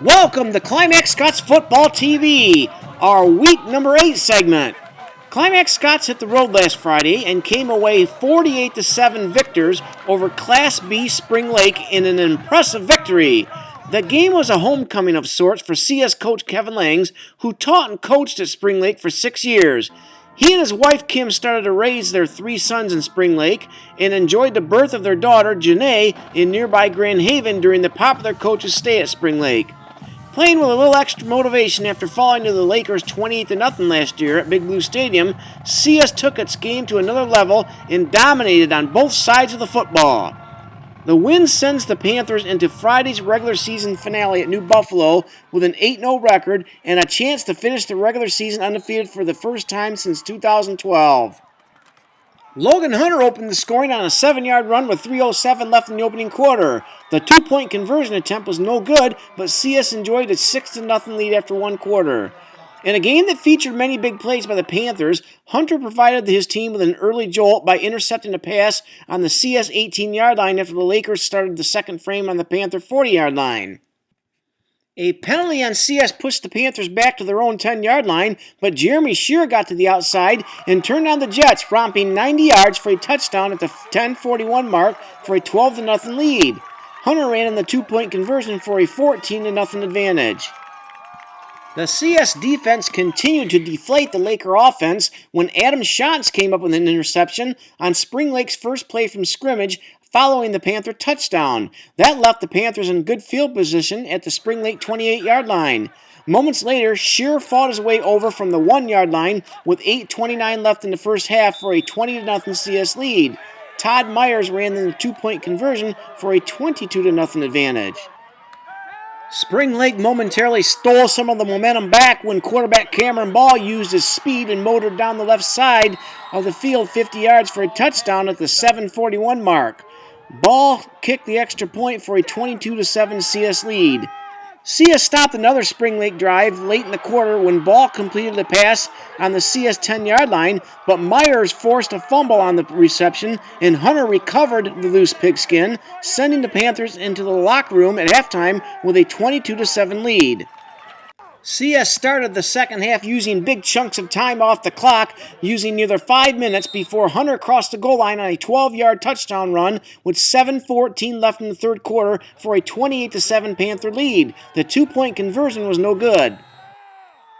Welcome to Climax Scots Football TV, our week number 8 segment. Climax Scots hit the road last Friday and came away 48-7 victors over Class B Spring Lake in an impressive victory. The game was a homecoming of sorts for CS coach Kevin Langs, who taught and coached at Spring Lake for 6 years. He and his wife Kim started to raise their 3 sons in Spring Lake and enjoyed the birth of their daughter Janae in nearby Grand Haven during the popular coach's stay at Spring Lake. Playing with a little extra motivation after falling to the Lakers 28-0 last year at Big Blue Stadium, CS took its game to another level and dominated on both sides of the football. The win sends the Panthers into Friday's regular season finale at New Buffalo with an 8-0 record and a chance to finish the regular season undefeated for the first time since 2012. Logan Hunter opened the scoring on a 7-yard run with 3:07 left in the opening quarter. The 2-point conversion attempt was no good, but CS enjoyed a 6-0 lead after one quarter. In a game that featured many big plays by the Panthers, Hunter provided his team with an early jolt by intercepting a pass on the CS 18-yard line after the Lakers started the second frame on the Panther 40-yard line. A penalty on CS pushed the Panthers back to their own 10-yard line, but Jeremy Shear got to the outside and turned on the Jets, romping 90 yards for a touchdown at the 10:41 mark for a 12-0 lead. Hunter ran in the 2-point conversion for a 14-0 advantage. The CS defense continued to deflate the Laker offense when Adam Shantz came up with an interception on Spring Lake's first play from scrimmage following the Panther touchdown. That left the Panthers in good field position at the Spring Lake 28-yard line. Moments later, Shear fought his way over from the 1-yard line with 8:29 left in the first half for a 20-0 CS lead. Todd Myers ran in the 2-point conversion for a 22-0 advantage. Spring Lake momentarily stole some of the momentum back when quarterback Cameron Ball used his speed and motored down the left side of the field 50 yards for a touchdown at the 7:41 mark. Ball kicked the extra point for a 22-7 CS lead. CS stopped another Spring Lake drive late in the quarter when Ball completed a pass on the CS 10-yard line, but Myers forced a fumble on the reception, and Hunter recovered the loose pigskin, sending the Panthers into the locker room at halftime with a 22-7 lead. CS started the second half using big chunks of time off the clock, using nearly 5 minutes before Hunter crossed the goal line on a 12-yard touchdown run with 7:14 left in the third quarter for a 28-7 Panther lead. The 2-point conversion was no good.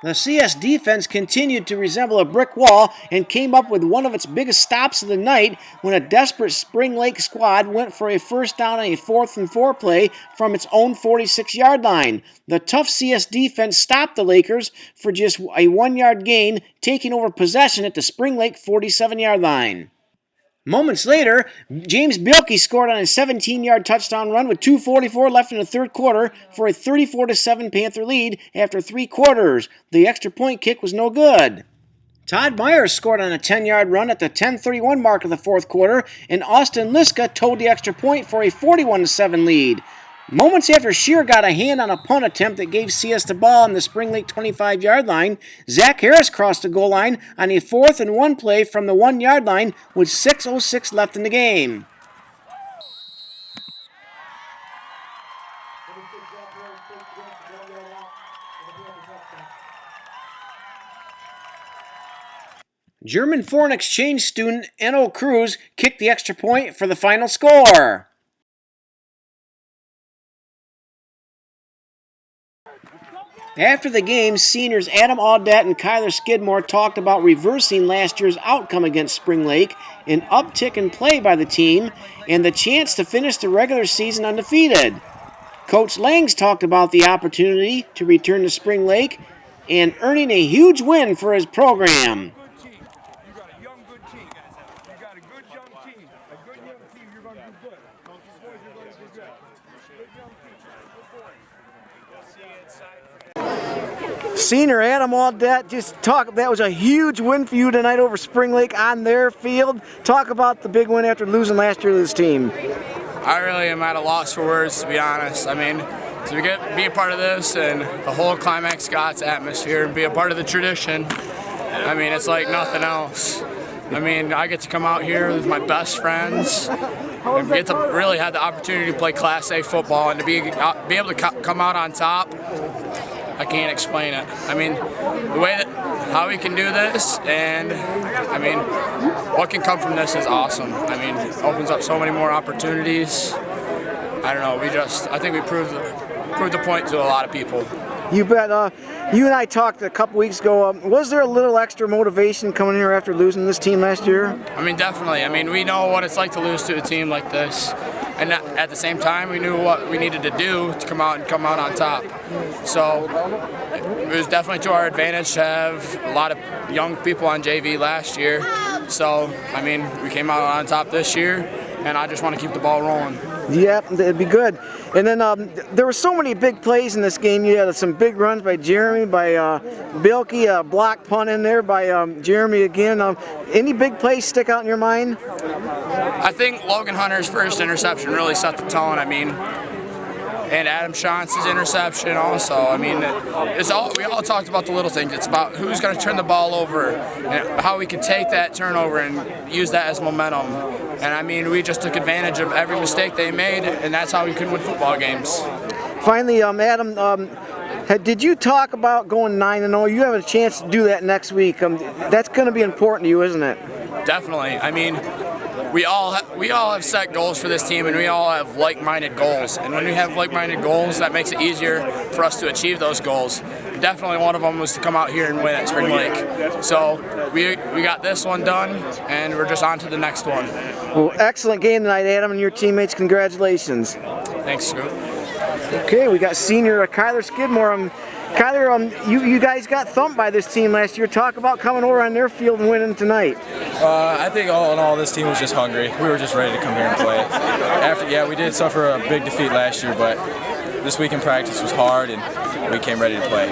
The CS defense continued to resemble a brick wall and came up with one of its biggest stops of the night when a desperate Spring Lake squad went for a first down on a 4th-and-4 play from its own 46-yard line. The tough CS defense stopped the Lakers for just a 1-yard gain, taking over possession at the Spring Lake 47-yard line. Moments later, James Bielke scored on a 17-yard touchdown run with 2:44 left in the third quarter for a 34-7 Panther lead after 3 quarters. The extra point kick was no good. Todd Myers scored on a 10-yard run at the 10:31 mark of the fourth quarter, and Austin Liska towed the extra point for a 41-7 lead. Moments after Shear got a hand on a punt attempt that gave CS the ball on the Spring Lake 25-yard line, Zach Harris crossed the goal line on a 4th-and-1 play from the 1-yard line with 6:06 left in the game. German foreign exchange student Enno Cruz kicked the extra point for the final score. After the game, seniors Adam Audette and Kyler Skidmore talked about reversing last year's outcome against Spring Lake, an uptick in play by the team, and the chance to finish the regular season undefeated. Coach Langs talked about the opportunity to return to Spring Lake and earning a huge win for his program. Senior Adam Audette, that was a huge win for you tonight over Spring Lake on their field. Talk about the big win after losing last year to this team. I really am at a loss for words, to be honest. I mean, to be a part of this and the whole Climax Scots atmosphere and be a part of the tradition, I mean, it's like nothing else. I mean, I get to come out here with my best friends and get to really have the opportunity to play Class A football and to be able to come out on top. I can't explain it. I mean, the way that how we can do this, and I mean, what can come from this is awesome. I mean, it opens up so many more opportunities. I don't know. I think we proved the point to a lot of people. You bet. You and I talked a couple weeks ago. Was there a little extra motivation coming here after losing this team last year? I mean, definitely. I mean, we know what it's like to lose to a team like this, and at the same time, we knew what we needed to do to come out on top. So it was definitely to our advantage to have a lot of young people on JV last year. So I mean, we came out on top this year, and I just want to keep the ball rolling. Yep, it'd be good. And then there were so many big plays in this game. You had some big runs by Jeremy, by Bilkey, a block punt in there by Jeremy again. Any big plays stick out in your mind? I think Logan Hunter's first interception really set the tone. I mean, and Adam Shantz's interception also. I mean, we all talked about the little things. It's about who's going to turn the ball over and how we can take that turnover and use that as momentum. And I mean, we just took advantage of every mistake they made, and that's how we could win football games. Finally, Adam, did you talk about going 9-0? You have a chance to do that next week. That's going to be important to you, isn't it? Definitely. I mean, we all have set goals for this team, and we all have like-minded goals. And when we have like-minded goals, that makes it easier for us to achieve those goals. Definitely one of them was to come out here and win at Spring Lake. So we got this one done, and we're just on to the next one. Well, excellent game tonight, Adam, and your teammates. Congratulations. Thanks, Scoop. Okay, we got senior Kyler Skidmore. Kyler, you guys got thumped by this team last year. Talk about coming over on their field and winning tonight. I think all in all, this team was just hungry. We were just ready to come here and play. We did suffer a big defeat last year, but this week in practice was hard, and we came ready to play.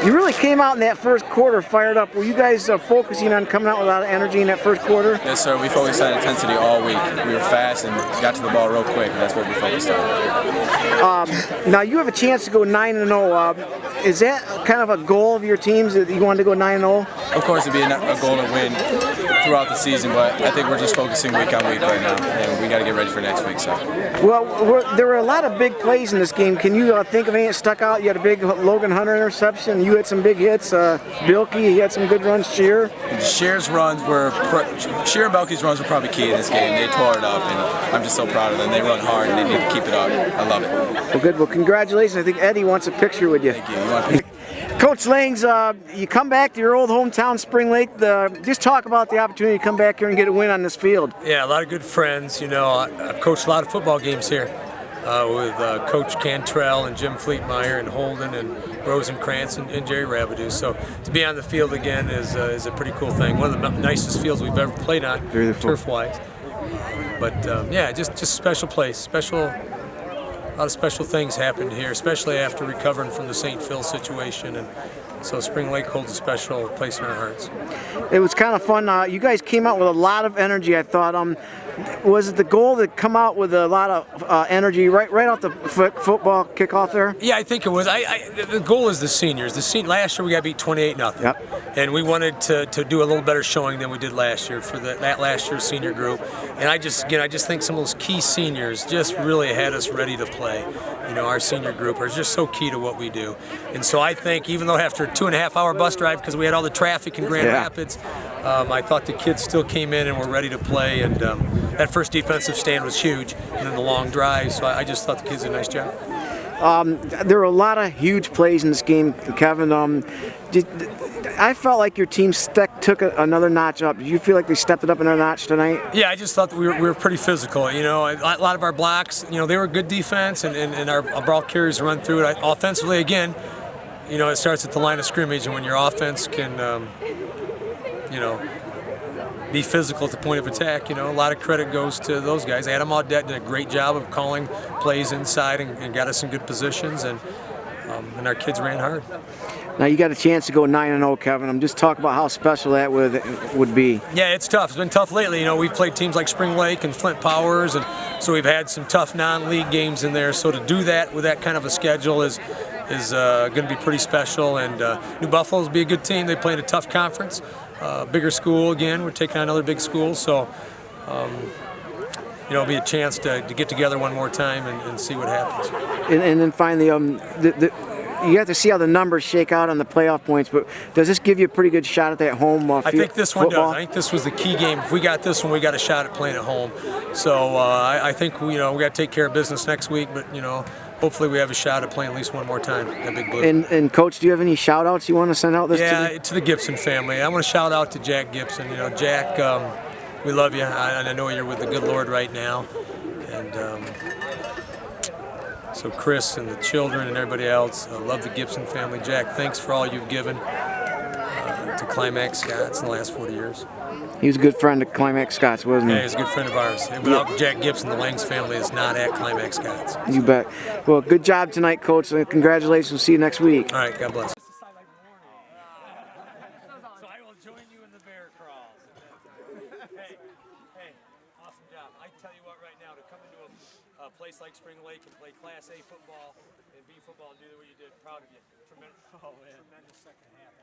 You really came out in that first quarter fired up. Were you guys focusing on coming out with a lot of energy in that first quarter? Yes, sir. We focused on intensity all week. We were fast and got to the ball real quick, and that's what we focused on. Now you have a chance to go 9-0. Is that kind of a goal of your teams that you wanted to go 9-0? Of course, it'd be a goal to win throughout the season, but I think we're just focusing week on week right now, and we got to get ready for next week. So. Well, there were a lot of big plays in this game. Can you think of any that stuck out? You had a big Logan Hunter interception. You had some big hits. Bilkey, he had some good runs. Shear and Bilkey's runs were probably key in this game. They tore it up, and I'm just so proud of them. They run hard, and they need to keep it up. I love it. Well, good. Well, congratulations. I think Eddie wants a picture with you. Thank you. You want a picture? Coach Langs, you come back to your old hometown, Spring Lake. Just talk about the opportunity to come back here and get a win on this field. Yeah, a lot of good friends. You know, I've coached a lot of football games here with Coach Cantrell and Jim Fleetmeyer and Holden and Rosenkrantz and Jerry Rabideau. So to be on the field again is a pretty cool thing. One of the nicest fields we've ever played on, turf-wise. But just a special place. A lot of special things happened here, especially after recovering from the St. Phil situation, and so Spring Lake holds a special place in our hearts. It was kind of fun. You guys came out with a lot of energy, I thought. Was it the goal to come out with a lot of energy right out the football kickoff there? Yeah, I think it was. The goal is the seniors. Last year we got beat 28-0. Yep. And we wanted to do a little better showing than we did last year for that last year's senior group. And I just think some of those key seniors just really had us ready to play. You know, our senior group are just so key to what we do. And so I think even though after a 2.5-hour bus drive, because we had all the traffic in Grand Rapids, I thought the kids still came in and were ready to play. And that first defensive stand was huge, and then the long drive. So I just thought the kids did a nice job. There were a lot of huge plays in this game, Kevin. I felt like your team took another notch up. Did you feel like they stepped it up another notch tonight? Yeah, I just thought that we were pretty physical. You know, a lot of our blocks, you know, they were good defense, and our ball carriers run through it. Offensively, again, you know, it starts at the line of scrimmage, and when your offense can, be physical at the point of attack, you know, a lot of credit goes to those guys. Adam Audette did a great job of calling plays inside and got us in good positions, and our kids ran hard. Now you got a chance to go 9-0, Kevin. I'm just talking about how special that would be. Yeah, it's tough. It's been tough lately. You know, we've played teams like Spring Lake and Flint Powers, and so we've had some tough non-league games in there. So to do that with that kind of a schedule is going to be pretty special. And New Buffalo will be a good team. They play in a tough conference, bigger school again. We're taking on another big school, so. it'll be a chance to get together one more time and see what happens. And then finally, you have to see how the numbers shake out on the playoff points, but does this give you a pretty good shot at that home field? I think this one football? does. I think this was the key game. If we got this one, we got a shot at playing at home. So I think we got to take care of business next week, but hopefully we have a shot at playing at least one more time at Big Blue. And Coach, do you have any shout-outs you want to send out this to the Gibson family? I want to shout out to Jack Gibson. Jack, we love you. I know you're with the good Lord right now. And so Chris and the children and everybody else, I love the Gibson family. Jack, thanks for all you've given to Climax Scots in the last 40 years. He was a good friend of Climax Scots, wasn't he? Yeah, he's a good friend of ours. Without Jack Gibson, the Langs family is not at Climax Scots. You bet. Well, good job tonight, Coach. Congratulations. We'll see you next week. All right, God bless. So I will join you in the bear crawls. Hey, awesome job. I tell you what, right now, to come into a place like Spring Lake and play Class A football and B football and do what you did, proud of you. Tremendous second half.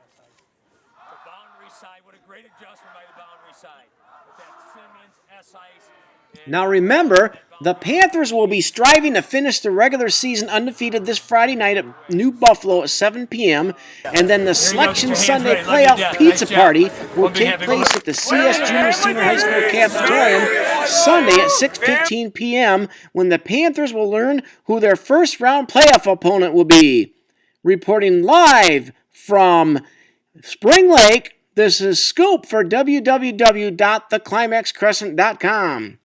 The boundary side, what a great adjustment by the boundary side. With that Simmons, S-Ice. Now remember, the Panthers will be striving to finish the regular season undefeated this Friday night at New Buffalo at 7 p.m. And then the Selection Sunday Playoff Pizza Party will take place at the CS Junior Senior High School Cafetorium Sunday at 6:15 p.m. when the Panthers will learn who their first-round playoff opponent will be. Reporting live from Spring Lake, this is Scoop for www.theclimaxcrescent.com.